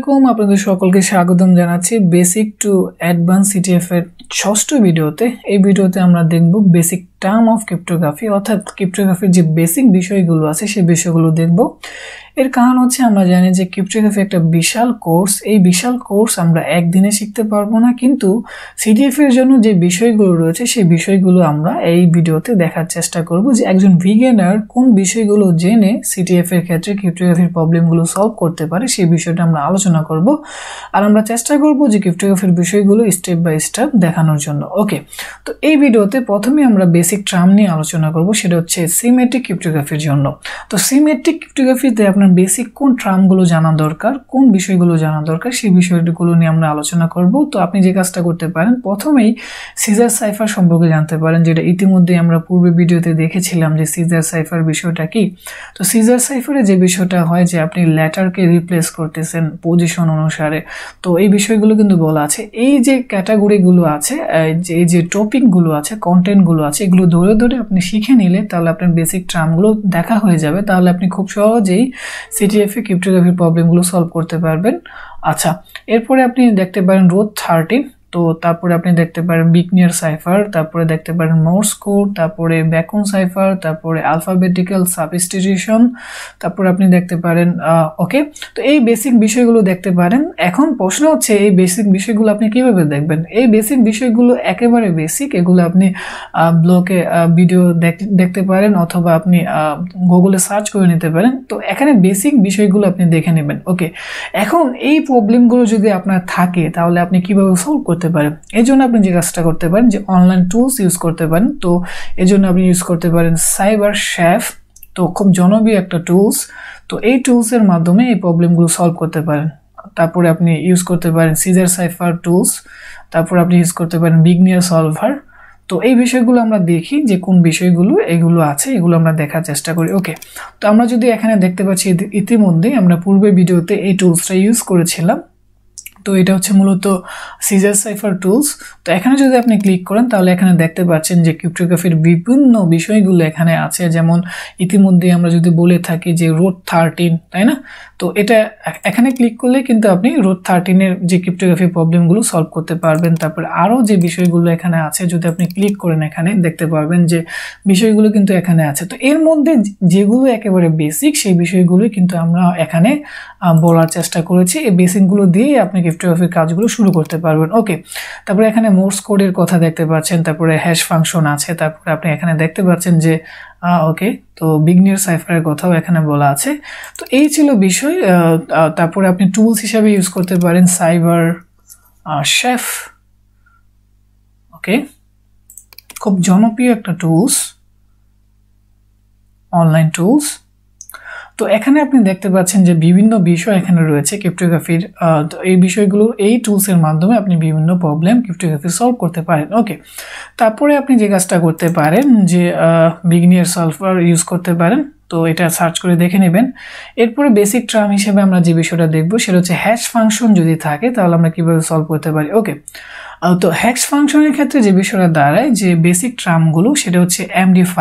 আলাইকুম, আপনাদের সকলকে স্বাগতম জানাচ্ছি বেসিক টু অ্যাডভান্স সিটিএফ এর ষষ্ঠ ভিডিওতে। এই ভিডিওতে আমরা দেখব বেসিক টার্ম অফ ক্রিপ্টোগ্রাফি, অর্থাৎ ক্রিপ্টোগ্রাফির যে বেসিক বিষয়গুলো আছে সেই বিষয়গুলো দেখব। এর কারণ হচ্ছে আমরা জানি যে ক্রিপ্টোগ্রাফি একটা বিশাল কোর্স। এই বিশাল কোর্স আমরা একদিনে শিখতে পারবো না, কিন্তু সিটিএফ এর জন্য যে বিষয়গুলো রয়েছে সেই বিষয়গুলো আমরা এই ভিডিওতে দেখার চেষ্টা করব যে একজন বিগিনার কোন বিষয়গুলো জেনে সিটিএফ এর ক্ষেত্রে ক্রিপ্টোগ্রাফির প্রবলেমগুলো সলভ করতে পারে সেই বিষয়টা আমরা আলোচনা করব। আর আমরা চেষ্টা করব যে ক্রিপ্টোগ্রাফির বিষয়গুলো স্টেপ বাই স্টেপ দেখানোর জন্য। ওকে, তো এই ভিডিওতে প্রথমে আমরা বেসিক টার্ম নিয়ে আলোচনা করব, সেটা হচ্ছে সিমেট্রিক ক্রিপ্টোগ্রাফির জন্য। তো সিমেট্রিক ক্রিপ্টোগ্রাফিতে আপনার বেসিক কোন টার্মগুলো জানা দরকার, কোন বিষয়গুলো জানা দরকার সেই বিষয়গুলো নিয়ে আমরা আলোচনা করব। তো আপনি যে কাজটা করতে পারেন, প্রথমেই সিজার সাইফার সম্পর্কে জানতে পারেন, যেটা ইতিমধ্যে আমরা পূর্বে ভিডিওতে দেখেছিলাম যে সিজার সাইফার বিষয়টা কি। তো সিজার সাইফারে যে বিষয়টা হয় যে আপনি লেটারকে রিপ্লেস করতেছেন পজিশন অনুসারে, তো এই বিষয়গুলো কিন্তু বলা আছে। এই যে ক্যাটাগরিগুলো আছে, এই যে টপিকগুলো আছে, কন্টেন্টগুলো আছে, এগুলো ধরে ধরে আপনি শিখে নিলে তাহলে আপনার বেসিক টার্মগুলো দেখা হয়ে যাবে। তাহলে আপনি খুব সহজেই সিটিএফ এ ক্রিপ্টোগ্রাফির প্রবলেমগুলো সলভ করতে পারবেন। আচ্ছা, এরপরে আপনি দেখতে পারেন রোড 13, তো তারপরে আপনি দেখতে পারেন বিগনিয়ার সাইফার, তারপরে দেখতে পারেন মোর্স কোড, তারপরে বেকন সাইফার, তারপরে আলফাবেটিক্যাল সাবস্টিটিউশন, তারপরে আপনি দেখতে পারেন ওকে। তো এই বেসিক বিষয়গুলো দেখতে পারেন। এখন প্রশ্ন হচ্ছে এই বেসিক বিষয়গুলো আপনি কিভাবে দেখবেন। এই বেসিক বিষয়গুলো একেবারে বেসিক, এগুলো আপনি ব্লগে ভিডিও দেখতে পারেন অথবা আপনি গুগলে সার্চ করে নিতে পারেন। তো এখানে বেসিক বিষয়গুলো আপনি দেখে নেবেন। ওকে, এখন এই প্রবলেমগুলো যদি আপনার থাকে তাহলে আপনি কিভাবে সলভ করতে পারেন। এই জন্য আপনি যে কাজটা করতে পারেন যে অনলাইন টুলস ইউজ করতে পারেন। তো এই জন্য আপনি ইউজ করতে পারেন সাইবার শেফ, তো খুব জনপ্রিয় একটা টুলস। তো এই টুলসের মাধ্যমে এই প্রবলেমগুলো সলভ করতে পারেন। তারপরে আপনি ইউজ করতে পারেন সিজার সাইফার টুলস, তারপর আপনি ইউজ করতে পারেন বিগনিয়ার সলভার। তো এই বিষয়গুলো আমরা দেখি যে কোন বিষয়গুলো এগুলো আছে, এগুলো আমরা দেখার চেষ্টা করি। ওকে, তো আমরা যদি এখানে দেখতে পাচ্ছি ইতিমধ্যে আমরা পূর্বে ভিডিওতে এই টুলসটা ইউজ করেছিলাম। তো এটা হচ্ছে মূলত সিজার সাইফার টুলস। তো এখানে যদি আপনি ক্লিক করেন তাহলে এখানে দেখতে পাচ্ছেন যে ক্রিপ্টোগ্রাফির বিভিন্ন বিষয়গুলো এখানে আছে। যেমন ইতিমধ্যে আমরা যদি বলে থাকি যে রোড 13, তাই না? তো এটা এখানে ক্লিক করলে কিন্তু আপনি রোড 13 এর যে ক্রিপ্টোগ্রাফি প্রবলেমগুলো সলভ করতে পারবেন। তারপরে আরও যে বিষয়গুলো এখানে আছে যদি আপনি ক্লিক করেন এখানে দেখতে পারবেন যে বিষয়গুলো কিন্তু এখানে আছে। তো এর মধ্যে যেগুলো একেবারে বেসিক সেই বিষয়গুলোই কিন্তু আমরা এখানে বলার চেষ্টা করেছি। এই বেসিকগুলো দিয়েই আপনি ক্রিপ্টোগ্রাফির কাজগুলো শুরু করতে পারবেন। ওকে, তারপরে এখানে মোর্স কোডের কথা দেখতে পাচ্ছেন, তারপরে হ্যাশ ফাংশন আছে, তারপরে আপনি এখানে দেখতে পাচ্ছেন যে ওকে, তো বিগনিয়ার সাইফারের কথাও এখানে বলা আছে। তো এই ছিল বিষয়। তারপরে আপনি টুলস হিসাবে ইউজ করতে পারেন সাইবার শেফ। ওকে, খুব জনপ্রিয় একটা টুলস, অনলাইন টুলস। তো এখানে আপনি দেখতে পাচ্ছেন যে বিভিন্ন বিষয় এখানে রয়েছে ক্রিপ্টোগ্রাফির। এই বিষয়গুলো এই টুলসের মাধ্যমে আপনি বিভিন্ন প্রবলেম ক্রিপ্টোগ্রাফি সলভ করতে পারেন। ওকে, তারপরে আপনি যে কাজটা করতে পারেন যে বিগনিয়ার সলভার ইউজ করতে পারেন। তো এটা সার্চ করে দেখে নেবেন। এরপরে বেসিক টার্ম হিসেবে আমরা যে বিষয়টা দেখব সেটা হচ্ছে হ্যাশ ফাংশন যদি থাকে তাহলে আমরা কিভাবে সলভ করতে পারি। ওকে, তো হ্যাশ ফাংশনের ক্ষেত্রে যে বিষয়টা দাঁড়ায় যে বেসিক টার্মগুলো সেটা হচ্ছে MD5,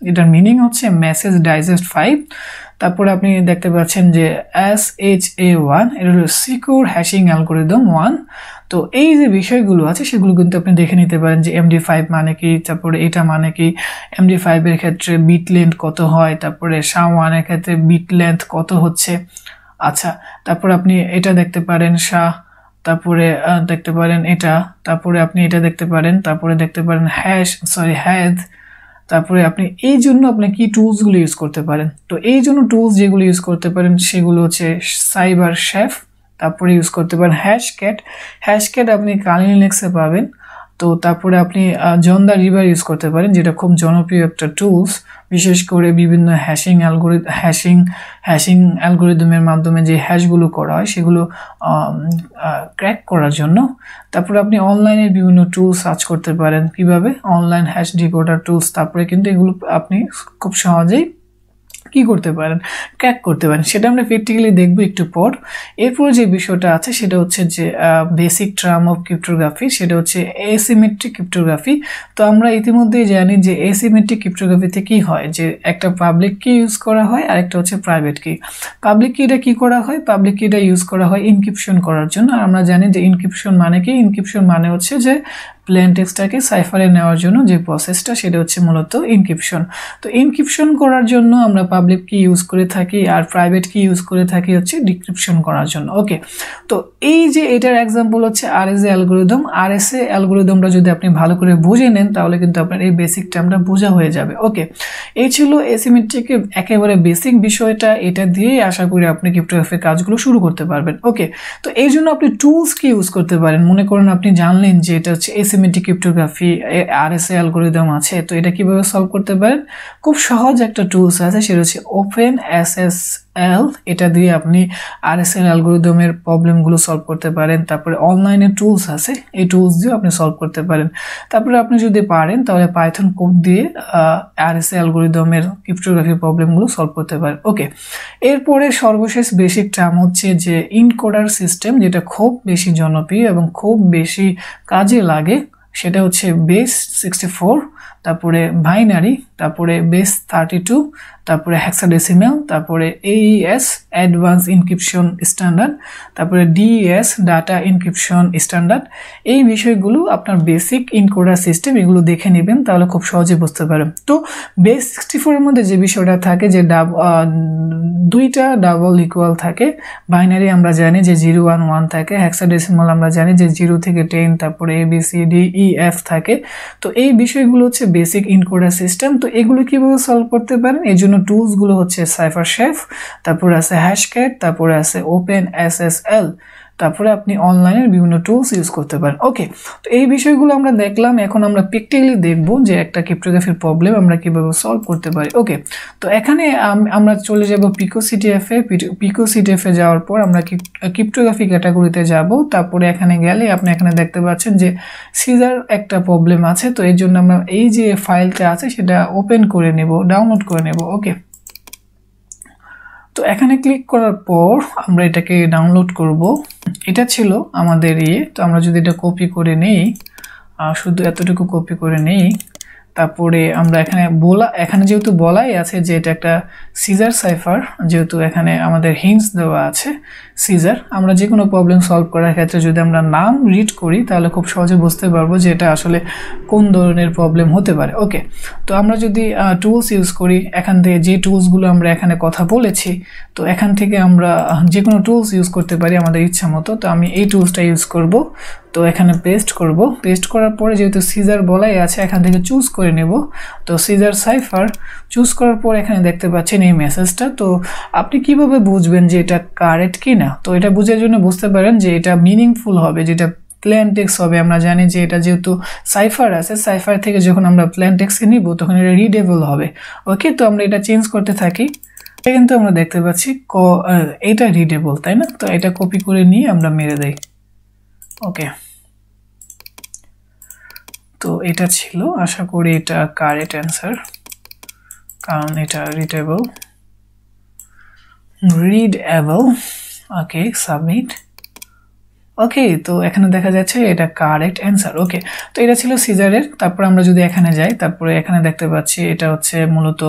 এটার মিনিং হচ্ছে মেসেজ ডাইজেস্ট 5। তারপরে আপনি দেখতে পাচ্ছেন যে SHA1, এটা হলো সিকিউর হ্যাশিং অ্যালগরিদম 1। তো এই যে বিষয়গুলো আছে সেগুলো কিন্তু আপনি দেখে নিতে পারেন যে MD5 মানে কি, তারপরে এটা মানে কি, MD5 এর ক্ষেত্রে বিট লেন্থ কত হয়, তারপরে SHA1 এর ক্ষেত্রে বিট লেন্থ কত হচ্ছে। আচ্ছা, তারপরে আপনি এটা দেখতে পারেন তারপরে দেখতে পারেন এটা, তারপরে আপনি এটা দেখতে পারেন, তারপরে দেখতে পারেন হ্যাদ। তারপরে আপনি এই জন্য আপনি কি টুলসগুলো ইউজ করতে পারেন। তো এই জন্য টুলস যেগুলো ইউজ করতে পারেন সেগুলো হচ্ছে সাইবার শেফ, তারপরে ইউজ করতে পারেন হ্যাশক্যাট আপনি কালি লিনাক্সে পাবেন। তো তারপরে আপনি জন্দা রিভার ইউজ করতে পারেন, যেটা খুব জনপ্রিয় একটা টুলস, বিশেষ করে বিভিন্ন হ্যাশিং অ্যালগরিদমের মাধ্যমে যে হ্যাশগুলো করা হয় সেগুলো ক্র্যাক করার জন্য। তারপরে আপনি অনলাইনের বিভিন্ন টুলস সার্চ করতে পারেন কিভাবে, অনলাইন হ্যাশ ডিকোডার টুলস। তারপরে কিন্তু এগুলো আপনি খুব সহজেই কি করতে পারেন, ক্র্যাক করতে পারেন, সেটা আমরা প্র্যাকটিক্যালি দেখব একটু পর। এরপর যে বিষয়টা আছে সেটা হচ্ছে যে বেসিক টার্ম অফ ক্রিপ্টোগ্রাফি, সেটা হচ্ছে এসিমেট্রিক ক্রিপ্টোগ্রাফি। তো আমরা ইতিমধ্যেই জানি যে এসিমেট্রিক ক্রিপ্টোগ্রাফিতে কি হয়, যে একটা পাবলিক কি ইউজ করা হয় আর একটা হচ্ছে প্রাইভেট কি। পাবলিক কিটা কি করা হয়, পাবলিক কিটা ইউজ করা হয় ইনক্রিপশন করার জন্য। আর আমরা জানি যে ইনক্রিপশন মানে কি, ইনক্রিপশন মানে হচ্ছে যে প্লেন টেক্সটটাকে সাইফারে নেওয়ার জন্য যে প্রসেসটা সেটা হচ্ছে মূলত ইনক্রিপশন। তো ইনক্রিপশন করার জন্য আমরা পাবলিক কি ইউজ করে থাকি আর প্রাইভেট কি ইউজ করে থাকি হচ্ছে ডিক্রিপশন করার জন্য। ওকে, তো এই যে এটার এক্সাম্পল হচ্ছে আরএসএ অ্যালগরিদম। আরএসএ অ্যালগরিদমটা যদি আপনি ভালো করে বুঝে নেন তাহলে কিন্তু আপনার এই বেসিক টার্মটা বোঝা হয়ে যাবে। ওকে, এই ছিল এসিমেট্রিকের একেবারে বেসিক বিষয়টা। এটা দিয়েই আশা করি আপনি ক্রিপ্টোগ্রাফির কাজগুলো শুরু করতে পারবেন। ওকে, তো এই জন্য আপনি টুলস কি ইউজ করতে পারেন। মনে করেন আপনি জানলেন যে এটা হচ্ছে এসিমেট্রিক ক্রিপ্টোগ্রাফি, আরএসএ অ্যালগরিদম আছে, তো এটা কিভাবে সলভ করতে পারেন। খুব সহজ একটা টুলস আছে, সেটা হচ্ছে OpenSSL। এটা দিয়ে আপনি আরএসএ অ্যালগরিদমের প্রবলেমগুলো সলভ করতে পারেন। তারপরে অনলাইনে টুলস আছে, এই টুলস দিয়ে আপনি সলভ করতে পারেন। তারপরে আপনি যদি পারেন তাহলে পাইথন কোড দিয়ে আরএসএ অ্যালগরিদমের ক্রিপ্টোগ্রাফি প্রবলেমগুলো সলভ করতে পারেন। ওকে, এরপরে সর্বশেষ বেসিক টার্ম হচ্ছে যে ইনকোডার সিস্টেম, যেটা খুব বেশি জনপ্রিয় এবং খুব বেশি কাজে লাগে। সেটা হচ্ছে বেস 64, তারপরে বাইনারি, তারপরে বেস 32, তারপরে হেক্সাডেসিমাল, তারপরে AES অ্যাডভান্স ইনক্রিপশন স্ট্যান্ডার্ড, তারপরে DES ডাটা ইনক্রিপশন স্ট্যান্ডার্ড। এই বিষয়গুলো আপনার বেসিক ইনকোডার সিস্টেম, এগুলো দেখে নেবেন তাহলে খুব সহজে বুঝতে পারেন। তো বেস 64 এর মধ্যে যে বিষয়টা থাকে যে দুইটা ডাবল ইকুয়াল থাকে। বাইনারি আমরা জানি যে 0 1 1 থাকে, হেক্সাডেসিমাল আমরা জানি যে 0 থেকে 10, তারপরে ABCDEF থাকে। তো এই বিষয়গুলো হচ্ছে বেসিক ইনকোডার সিস্টেম। তো এগুলো কিভাবে সলভ করতে পারেন, এই জন্য টুলস গুলো হচ্ছে সাইফারশেফ, তারপরে আছে হ্যাশক্যাট, তারপরে আছে OpenSSL, তারপরে আপনি অনলাইনের বিভিন্ন টুলস ইউজ করতে পারেন। ওকে, তো এই বিষয়গুলো আমরা দেখলাম। এখন আমরা প্র্যাকটিক্যালি দেখব যে একটা ক্রিপ্টোগ্রাফির প্রবলেম আমরা কিভাবে সলভ করতে পারি। ওকে, তো এখানে আমরা চলে যাব PicoCTF এ। PicoCTF এ যাওয়ার পর আমরা ক্রিপ্টোগ্রাফি ক্যাটাগরিতে যাব। তারপরে এখানে গেলে আপনি এখানে দেখতে পাচ্ছেন যে সিজার একটা প্রবলেম আছে। তো এর জন্য আমরা এই যে ফাইলটা আছে সেটা ওপেন করে নেব, ডাউনলোড করে নেব। ওকে, তো এখানে ক্লিক করার পর আমরা এটাকে ডাউনলোড করব। এটা ছিল আমাদের তো আমরা যদি এটা কপি করে নেই, শুধু এতটুকু কপি করে নেই, তারপরে আমরা এখানে যেহেতু বলাই আছে যে এটা একটা সিজার সাইফার, যেহেতু এখানে আমাদের হিন্টস দেওয়া আছে সিজার, আমরা যে কোনো প্রবলেম সলভ করার ক্ষেত্রে যদি আমরা নাম রিড করি তাহলে খুব সহজে বুঝতে পারবো যে এটা আসলে কোন ধরনের প্রবলেম হতে পারে। ওকে, তো আমরা যদি টুলস ইউজ করি, এখান থেকে যে টুলসগুলো আমরা এখানে কথা বলেছি, তো এখান থেকে আমরা যে কোনো টুলস ইউজ করতে পারি আমাদের ইচ্ছা মতো। তো আমি এই টুলসটা ইউজ করব। তো এখানে পেস্ট করব। পেস্ট করার পরে যেহেতু সিজার বলাই আছে এখান থেকে চুজ করে নেব। তো সিজার সাইফার চুজ করার পর এখানে দেখতে পাচ্ছেন এই মেসেজটা। তো আপনি কিভাবে বুঝবেন যে এটা কারেক্ট কিনা, তো এটা বোঝার জন্য বুঝতে পারেন যে এটা মিনিংফুল হবে, যেটা প্লেন টেক্সট হবে। আমরা জানি যে এটা যেহেতু সাইফার আছে, সাইফার থেকে যখন আমরা প্লেন টেক্সটে নিব তখন এটা রিডেবল হবে। ওকে, তো আমরা এটা চেঞ্জ করতে থাকি। কিন্তু আমরা দেখতে পাচ্ছি এটা রিডেবল, তাই না? তো এটা কপি করে নিয়ে আমরা মেরে দেই। ওকে, তো এটা ছিল, আশা করি এটা কারেক্ট অ্যান্সার, কারণ এটা রিডেবল। ওকে, সাবমিট। ওকে, তো এখানে দেখা যাচ্ছে এটা কারেক্ট অ্যান্সার। ওকে, তো এটা ছিল সিজারের। তারপর আমরা যদি এখানে যাই, তারপরে এখানে দেখতে পাচ্ছি এটা হচ্ছে মূলত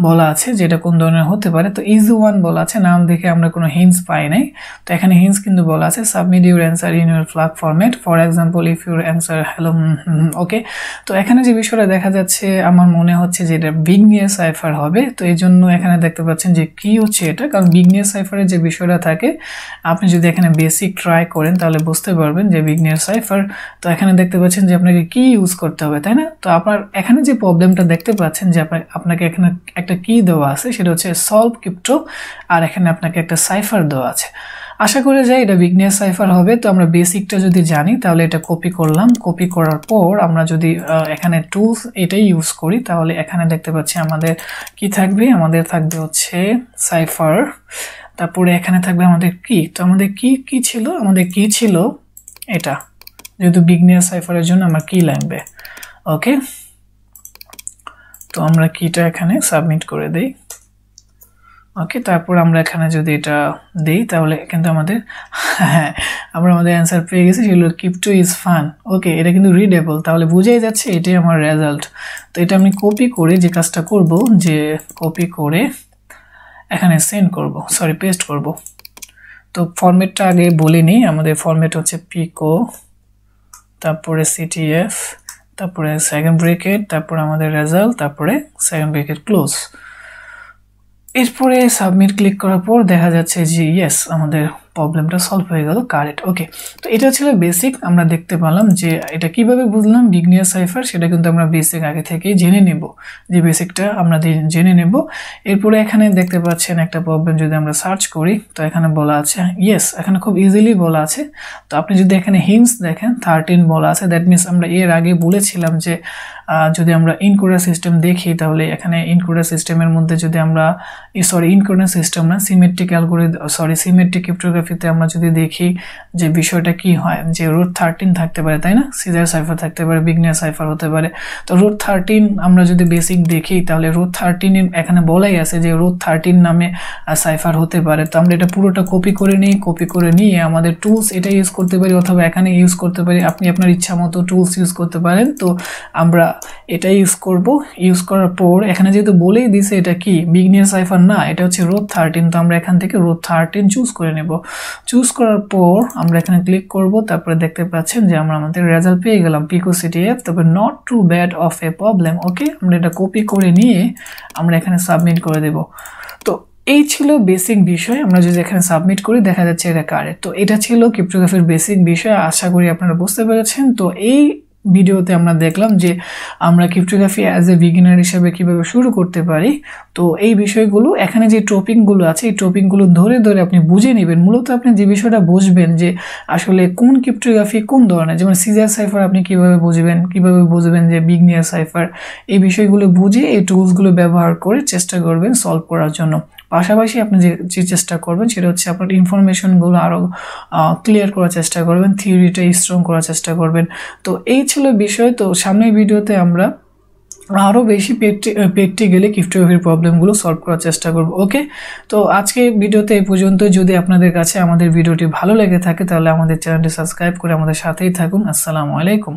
বলা আছে যেটা কোন ধরনের হতে পারে। তো ইজি ওয়ান বলা আছে, নাম দেখে আমরা কোনো হিন্টস পাই নাই। তো এখানে হিন্টস কিন্তু বলা আছে submit your answer in your flag format, for example if your answer hello. Okay, তো এখানে যে বিষয়টা দেখা যাচ্ছে আমার মনে হচ্ছে যে এটা বিগনিয়ার সাইফার হবে। তো এই জন্য এখানে দেখতে পাচ্ছেন যে কি হচ্ছে এটা, কারণ বিগনিয়ার সাইফারের যে বিষয়টা থাকে আপনি যদি এখানে বেসিক ট্রাই করেন তাহলে বুঝতে পারবেন যে বিগনিয়ার সাইফার। তো এখানে দেখতে পাচ্ছেন যে আপনাকে কি ইউজ করতে হবে, তাই না? তো আপনার এখানে যে প্রবলেমটা দেখতে পাচ্ছেন যে আপনাকে এখানে একটা কি দেওয়া আছে, সেটা হচ্ছে সলভ ক্রিপ্টো, আর এখানে আপনাকে একটা সাইফার দেওয়া আছে। আশা করে যাই এটা বিগনিয়ার সাইফার হবে। তো আমরা বেসিকটা যদি জানি তাহলে এটা কপি করলাম। কপি করার পর আমরা যদি এখানে টুলস এটাই ইউজ করি তাহলে এখানে দেখতে পাচ্ছি আমাদের কি থাকবে, আমাদের থাকবে হচ্ছে সাইফার, তারপরে এখানে থাকবে আমাদের কি। তো আমাদের কি ছিল, আমাদের কি ছিল এটা, যেহেতু বিগনিয়ার সাইফারের জন্য আমার কি লাগবে। ওকে, তো আমরা কিটা এখানে সাবমিট করে দেই। ওকে, তারপর আমরা এখানে যদি এটা দেই তাহলে কিন্তু আমাদের হ্যাঁ আমরা আমাদের অ্যান্সার পেয়ে গেছি, সেগুলো ক্রিপ্টো ইজ ফান। ওকে, এটা কিন্তু রিডেবল, তাহলে বোঝাই যাচ্ছে এটাই আমার রেজাল্ট। তো এটা আমি কপি করে যে কাজটা করব, যে কপি করে এখানে সেন্ড করব, সরি পেস্ট করব। তো ফরম্যাটটা আগে বলে নিই, আমাদের ফরম্যাট হচ্ছে পিকো, তারপরে সিটিএফ, তারপরে সেকেন্ড ব্রেকেট, তারপরে আমাদের রেজাল্ট, তারপরে সেকেন্ড ব্রেকেট ক্লোজ। এরপরে সাবমিট ক্লিক করার পর দেখা যাচ্ছে যে ইয়েস আমাদের প্রবলেমটা সলভ হয়ে গেল, কারেক্ট। ওকে, তো এটা ছিল বেসিক। আমরা দেখতে পেলাম যে এটা কিভাবে বুঝলাম বিগনিয়ার সাইফার, সেটা কিন্তু আমরা বেসিক আগে থেকেই জেনে নেব, যে বেসিকটা আমরা জেনে নেব। এরপরে এখানে দেখতে পাচ্ছেন একটা প্রবলেম যদি আমরা সার্চ করি, তো এখানে বলা আছে ইয়েস, এখানে খুব ইজিলি বলা আছে। তো আপনি যদি এখানে হিন্টস দেখেন 13 বলা আছে, দ্যাট মিনস আমরা এর আগে বলেছিলাম যে যদি আমরা ইনকোডার সিস্টেম দেখি, তাহলে এখানে ইনকোডার সিস্টেমের মধ্যে যদি আমরা ইনকোডার সিস্টেম না, সিমেট্রিক সিমেট্রিক ক্রিপ্টোগ্রাফিতে আমরা যদি দেখি যে বিষয়টা কি হয়, যে রুট 13 থাকতে পারে, তাই না? সিজার সাইফার থাকতে পারে, বিগনিয়ার সাইফার হতে পারে। তো রুট 13 আমরা যদি বেসিক দেখি, তাহলে রুট 13 এখানে বলাই আছে যে রুট 13 নামে সাইফার হতে পারে। তো আমরা এটা পুরোটা কপি করে নিই, কপি করে নিয়ে আমাদের টুলস এটা ইউজ করতে পারি, অথবা এখানে ইউজ করতে পারি, আপনি আপনার ইচ্ছা মতো টুলস ইউজ করতে পারেন। তো আমরা এটা ইউজ করব। ইউজ করার পর এখানে যেহেতু বলেই দিছে এটা কি বিগনিয়ার সাইফার না, এটা হচ্ছে রুট 13, তো আমরা এখান থেকে রুট 13 চুজ করে নেব। চুজ করার পর আমরা এখানে ক্লিক করব, তারপরে দেখতে পাচ্ছেন যে আমরা আমাদের রেজাল্ট পেয়ে গেলাম, পিকো সিটিএফ, তারপর not too bad of a problem. Okay, আমরা এটা কপি করে নিয়ে আমরা এখানে সাবমিট করে দেব। তো এই ছিল বেসিক বিষয়। আমরা যদি এখানে সাবমিট করি দেখা যাচ্ছে এটা কারেক্ট। তো এটা ছিল ক্রিপ্টোগ্রাফির বেসিক বিষয়, আশা করি আপনারা বুঝতে পেরেছেন। তো এই ভিডিওতে আমরা দেখলাম যে আমরা ক্রিপ্টোগ্রাফি অ্যাজ এ বিগিনার হিসেবে কিভাবে শুরু করতে পারি। তো এই বিষয়গুলো এখানে যে টপিকগুলো আছে, এই টপিকগুলো ধরে ধরে আপনি বুঝে নেবেন। মূলত আপনি যে বিষয়টা বুঝবেন যে আসলে কোন ক্রিপ্টোগ্রাফি কোন ধরনের, যেমন সিজার সাইফার আপনি কিভাবে বুঝবেন যে বিগিনার সাইফার, এই বিষয়গুলো বুঝে এই টুলসগুলো ব্যবহার করে চেষ্টা করবেন সলভ করার জন্য। পাশাপাশি আপনি যে চেষ্টা করবেন সেটা হচ্ছে আপনার ইনফরমেশনগুলো আরও ক্লিয়ার করার চেষ্টা করবেন, থিওরিটা স্ট্রং করার চেষ্টা করবেন। তো এই ছিল বিষয়। তো সামনের ভিডিওতে আমরা আরও বেশি প্র্যাকটিক্যালি ক্রিপ্টোগ্রাফির প্রবলেমগুলো সলভ করার চেষ্টা করব। ওকে, তো আজকে ভিডিওতে এই পর্যন্ত। যদি আপনাদের কাছে আমাদের ভিডিওটি ভালো লেগে থাকে তাহলে আমাদের চ্যানেলটি সাবস্ক্রাইব করে আমাদের সাথেই থাকুন। আসসালামু আলাইকুম।